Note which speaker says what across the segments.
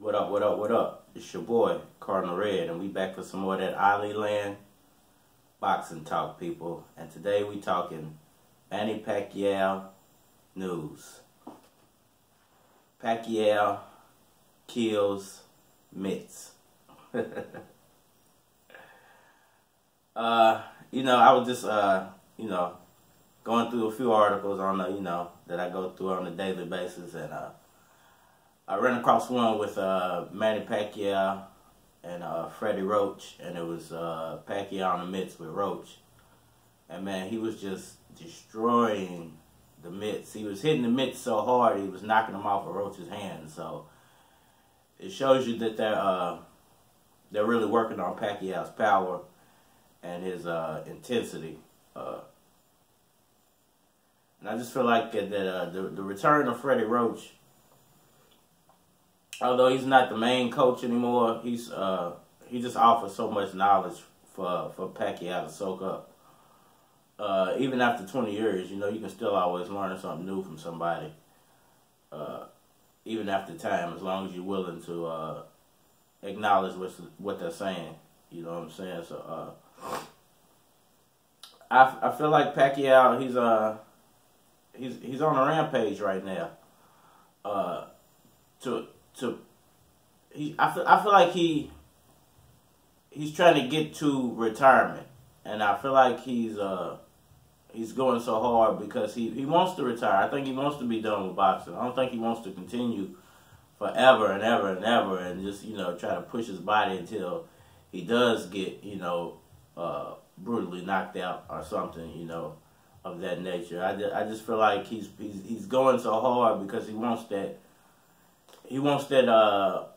Speaker 1: What up, what up, what up? It's your boy, Cardinal, and we back for some more of that Ali Land boxing talk, people. And today we talking Manny Pacquiao news. Pacquiao kills Mitt. I was just, going through a few articles on the, that I go through on a daily basis, and I ran across one with Manny Pacquiao and Freddie Roach, and it was Pacquiao in the midst with Roach. And man, he was just destroying the mitts. He was hitting the mitts so hard, he was knocking them off of Roach's hands. So it shows you that they're really working on Pacquiao's power and his intensity. And I just feel like that the return of Freddie Roach, although he's not the main coach anymore, he just offers so much knowledge for Pacquiao to soak up. Even after 20 years, you can still always learn something new from somebody. Even after time, as long as you're willing to acknowledge what they're saying. You know what I'm saying? So I feel like Pacquiao, he's on a rampage right now. I feel like he's trying to get to retirement, and I feel like he's going so hard because he wants to retire. I think he wants to be done with boxing. I don't think he wants to continue forever and ever and ever and just try to push his body until he does get brutally knocked out or something of that nature. I just feel like he's going so hard because he wants that Maypac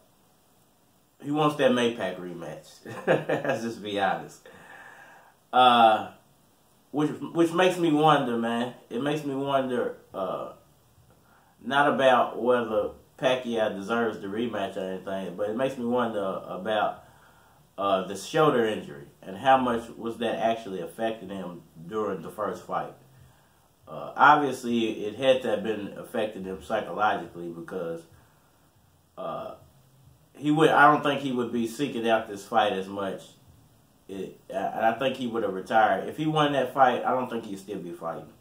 Speaker 1: rematch. Let's just be honest. Which makes me wonder, man. It makes me wonder not about whether Pacquiao deserves the rematch or anything, but it makes me wonder about the shoulder injury and how much was that actually affecting him during the first fight. Obviously, it had to have been affecting him psychologically because I don't think he would be seeking out this fight as much. And I think he would have retired if he won that fight. I don't think he'd still be fighting.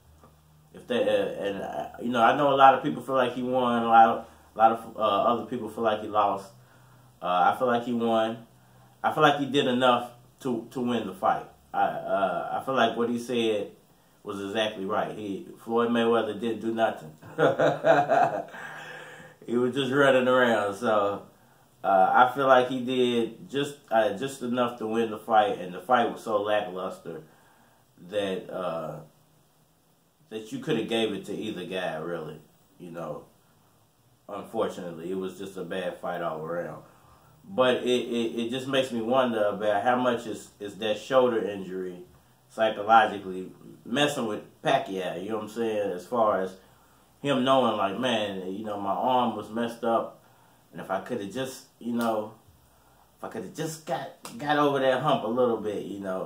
Speaker 1: I know a lot of people feel like he won. A lot of other people feel like he lost. I feel like he won. I feel like he did enough to win the fight. I feel like what he said was exactly right. Floyd Mayweather didn't do nothing. He was just running around. So I feel like he did just enough to win the fight, and the fight was so lackluster that you could have gave it to either guy, really. Unfortunately, it was just a bad fight all around. But it just makes me wonder about how much is that shoulder injury psychologically messing with Pacquiao, you know what I'm saying? As far as him knowing, like, man, my arm was messed up, and if I could have just, got over that hump a little bit,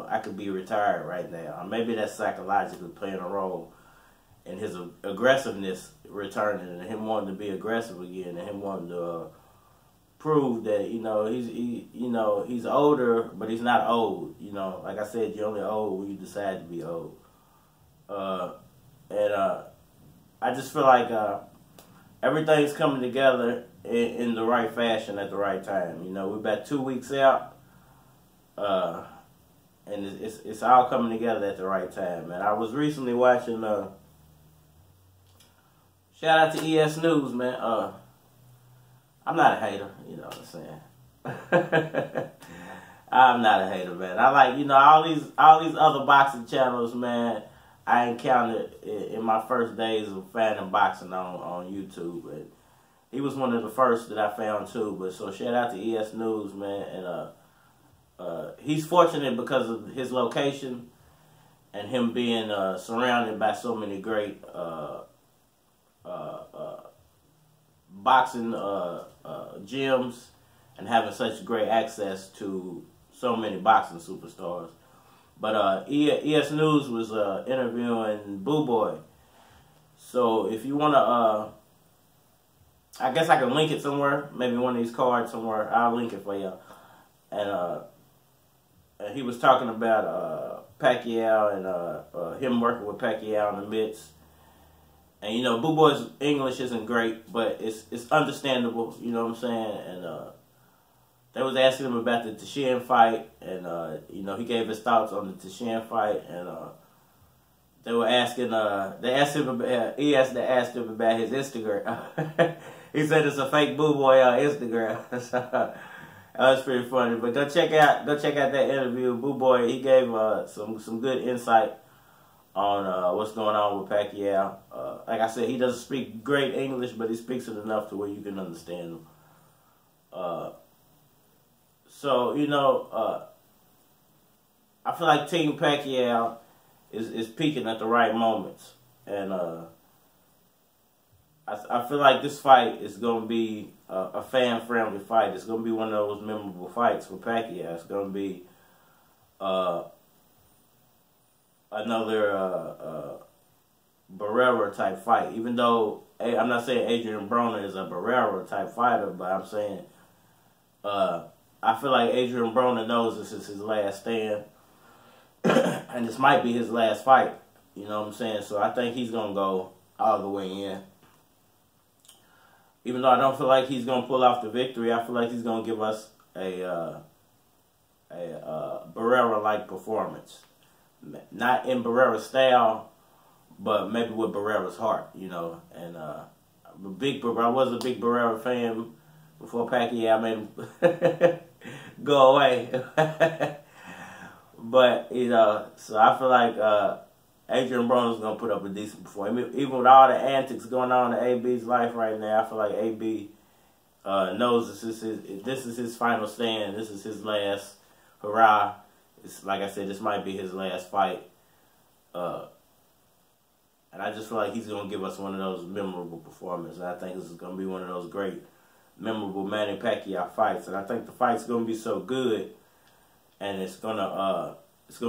Speaker 1: I could be retired right now. Or maybe that's psychologically playing a role in his aggressiveness returning, and him wanting to be aggressive again, and him wanting to prove that he's older, but he's not old. Like I said, you're only old when you decide to be old. I just feel like everything's coming together in the right fashion at the right time. We're about 2 weeks out, and it's all coming together at the right time. And I was recently watching. Shout out to ES News, man. I'm not a hater, you know what I'm saying? I'm not a hater, man. I like, all these other boxing channels, man, I encountered in my first days of finding boxing on YouTube. And he was one of the first that I found too. But so shout out to ES News, man. And he's fortunate because of his location and him being surrounded by so many great boxing gyms and having such great access to so many boxing superstars. But ES News was interviewing Boo Boy. So if you want to I guess I can link it somewhere. Maybe one of these cards somewhere. I'll link it for y'all. And he was talking about Pacquiao and him working with Pacquiao in the midst. And, you know, Boo Boy's English isn't great, but it's understandable, you know what I'm saying? And they was asking him about the Tishin fight, and, you know, he gave his thoughts on the Tishin fight, and they were asking, he asked him about his Instagram. He said it's a fake Boo Boy Instagram. So, that was pretty funny. But go check out that interview. Boo Boy, he gave some good insight on what's going on with Pacquiao. Like I said, he doesn't speak great English, but he speaks it enough to where you can understand him. So, you know, I feel like Team Pacquiao is peaking at the right moments. And I feel like this fight is going to be a fan-friendly fight. It's going to be one of those memorable fights for Pacquiao. It's going to be another Barrera-type fight. Even though, I'm not saying Adrian Broner is a Barrera-type fighter, but I'm saying I feel like Adrian Broner knows this is his last stand. And this might be his last fight. You know what I'm saying? So I think he's going to go all the way in. Even though I don't feel like he's going to pull off the victory, I feel like he's going to give us a Barrera-like performance. Not in Barrera's style, but maybe with Barrera's heart, you know. And I was a big Barrera fan before Pacquiao made him go away. But, you know, so I feel like Adrian Broner's going to put up a decent performance. Even with all the antics going on in AB's life right now, I feel like AB knows this is his final stand. This is his last hurrah. It's, like I said, this might be his last fight. And I just feel like he's going to give us one of those memorable performances. And I think this is going to be one of those great, memorable Manny Pacquiao fights. And I think the fight's going to be so good, and it's going to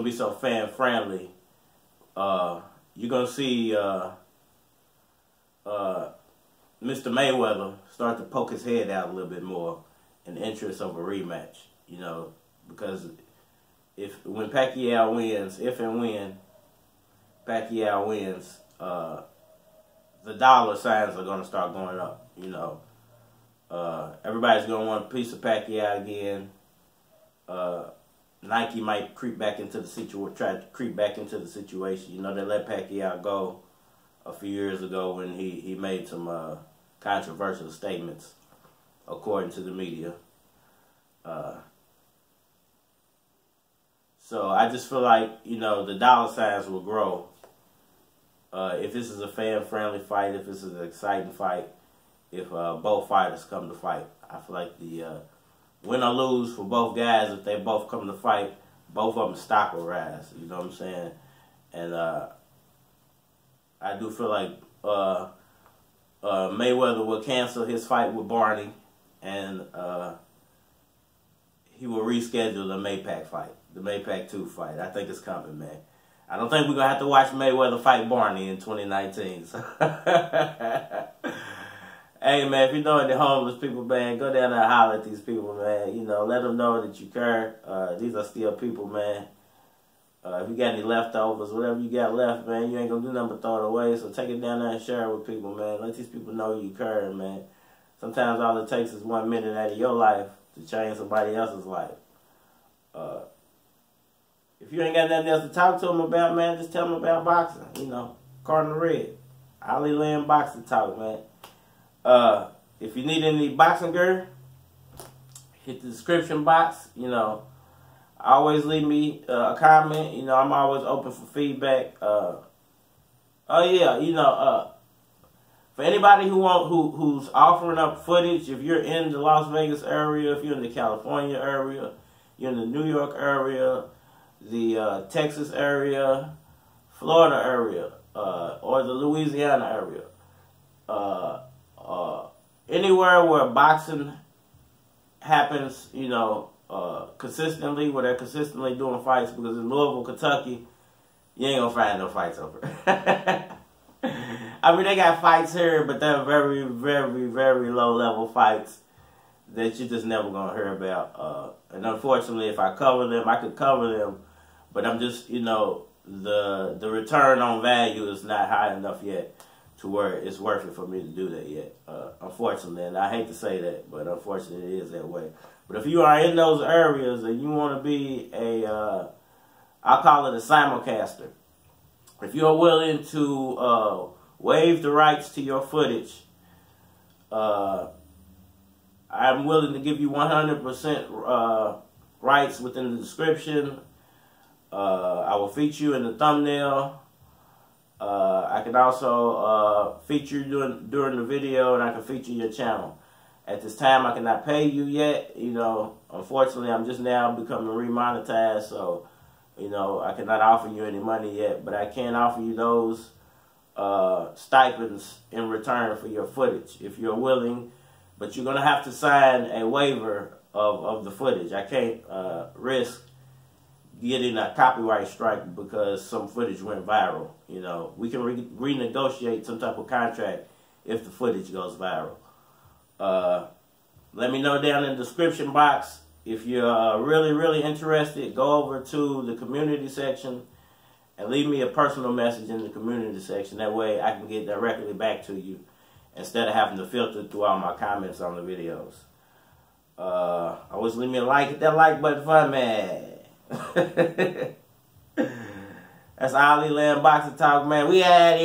Speaker 1: be so fan-friendly. You're going to see Mr. Mayweather start to poke his head out a little bit more in the interest of a rematch, you know, because when Pacquiao wins, if and when Pacquiao wins, the dollar signs are going to start going up, you know. Everybody's going to want a piece of Pacquiao again. Nike might creep back into the situation. You know, they let Pacquiao go a few years ago when he made some controversial statements, according to the media. So I just feel like, you know, the dollar signs will grow. If this is a fan-friendly fight, if this is an exciting fight, if both fighters come to fight, I feel like the win or lose for both guys, if they both come to fight, both of them stock will rise. You know what I'm saying? And I do feel like Mayweather will cancel his fight with Barney, and he will reschedule the Maypac fight, the Maypac 2 fight. I think it's coming, man. I don't think we're going to have to watch Mayweather fight Barney in 2019. So hey, man, if you know any homeless people, man, go down there and holler at these people, man. You know, let them know that you care. These are still people, man. If you got any leftovers, whatever you got left, man, you ain't going to do nothing but throw it away. So take it down there and share it with people, man. Let these people know you care, man. Sometimes all it takes is 1 minute out of your life to change somebody else's life. If you ain't got nothing else to talk to them about, man, just tell them about boxing. You know, Cardinal Red. Ali Land Boxing Talk, man. If you need any boxing gear, hit the description box. You know, always leave me a comment. You know, I'm always open for feedback. Oh yeah, you know, for anybody who's offering up footage, if you're in the Las Vegas area, if you're in the California area, you're in the New York area, the Texas area, Florida area, or the Louisiana area, anywhere where boxing happens, you know, consistently, where they're consistently doing fights, because in Louisville, Kentucky, you ain't gonna find no fights over. I mean, they got fights here, but they're very, very, very low-level fights that you're just never going to hear about. And unfortunately, if I cover them, I could cover them, but I'm just, you know, the return on value is not high enough yet to where it's worth it for me to do that yet. Unfortunately, and I hate to say that, but unfortunately it is that way. But if you are in those areas and you want to be a, I'll call it a simulcaster. If you're willing to waive the rights to your footage, I'm willing to give you 100% rights within the description. I will feature you in the thumbnail. I can also feature you during the video, and I can feature your channel. At this time, I cannot pay you yet. You know, unfortunately, I'm just now becoming remonetized, so, you know, I cannot offer you any money yet, but I can offer you those stipends in return for your footage, if you're willing. But you're going to have to sign a waiver of the footage. I can't risk getting a copyright strike because some footage went viral. You know, we can renegotiate some type of contract if the footage goes viral. Let me know down in the description box. If you're really, really interested, go over to the community section and leave me a personal message in the community section. That way I can get directly back to you instead of having to filter through all my comments on the videos. Always leave me a like. Hit that like button for me. That's Ollie Land Boxing Talk, man. We at it.